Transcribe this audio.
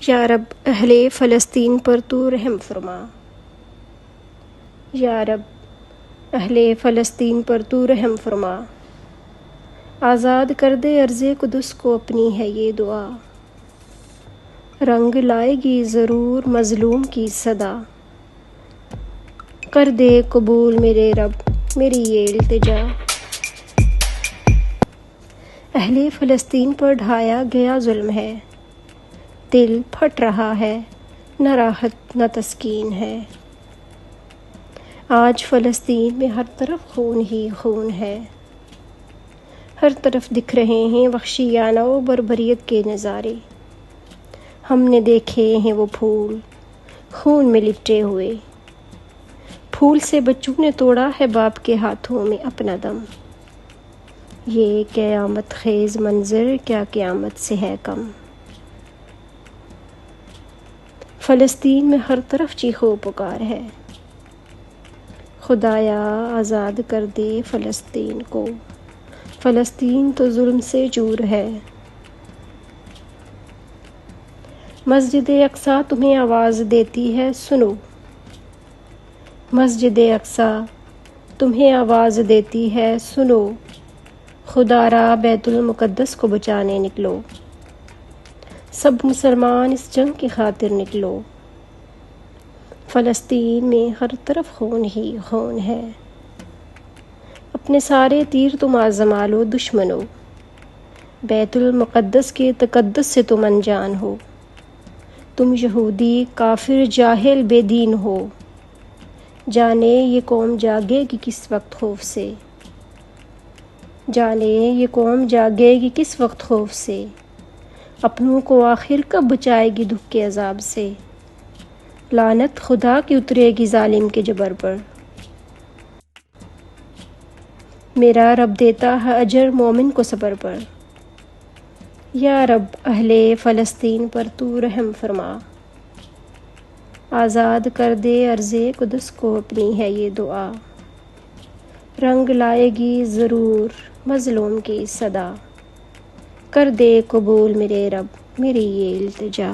یا رب اہل فلسطین پر تو رحم فرما۔ یا رب اہل فلسطین پر تو رحم فرما۔ آزاد کر دے ارض قدس کو اپنی ہے یہ دعا، رنگ لائے گی ضرور مظلوم کی صدا۔ کر دے قبول میرے رب میری یہ التجا۔ اہل فلسطین پر ڈھایا گیا ظلم ہے، دل پھٹ رہا ہے، نہ راحت نہ تسکین ہے۔ آج فلسطین میں ہر طرف خون ہی خون ہے، ہر طرف دکھ رہے ہیں وحشیانہ و بربریت کے نظارے۔ ہم نے دیکھے ہیں وہ پھول خون میں لپٹے ہوئے، پھول سے بچوں نے توڑا ہے باپ کے ہاتھوں میں اپنا دم۔ یہ قیامت خیز منظر کیا قیامت سے ہے کم۔ فلسطین میں ہر طرف چیخو پکار ہے، خدایا آزاد کر دے فلسطین کو، فلسطین تو ظلم سے چور ہے۔ مسجد اقصیٰ تمہیں آواز دیتی ہے سنو، مسجد اقصیٰ تمہیں آواز دیتی ہے سنو، خدا را بیت المقدس کو بچانے نکلو، سب مسلمان اس جنگ کی خاطر نکلو۔ فلسطین میں ہر طرف خون ہی خون ہے، اپنے سارے تیر تم آزما لو دشمنو، بیت المقدس کے تقدس سے تم انجان ہو، تم یہودی کافر جاہل بے دین ہو۔ جانے یہ قوم جاگے گی کس وقت خوف سے، جانے یہ قوم جاگے گی کس وقت خوف سے، اپنوں کو آخر کب بچائے گی دکھ کے عذاب سے۔ لعنت خدا کی اترے گی ظالم کے جبر پر، میرا رب دیتا ہے اجر مومن کو صبر پر۔ یا رب اہل فلسطین پر تو رحم فرما، آزاد کر دے ارض قدس کو اپنی ہے یہ دعا، رنگ لائے گی ضرور مظلوم کی صدا۔ کر دے قبول میرے رب میری یہ التجا۔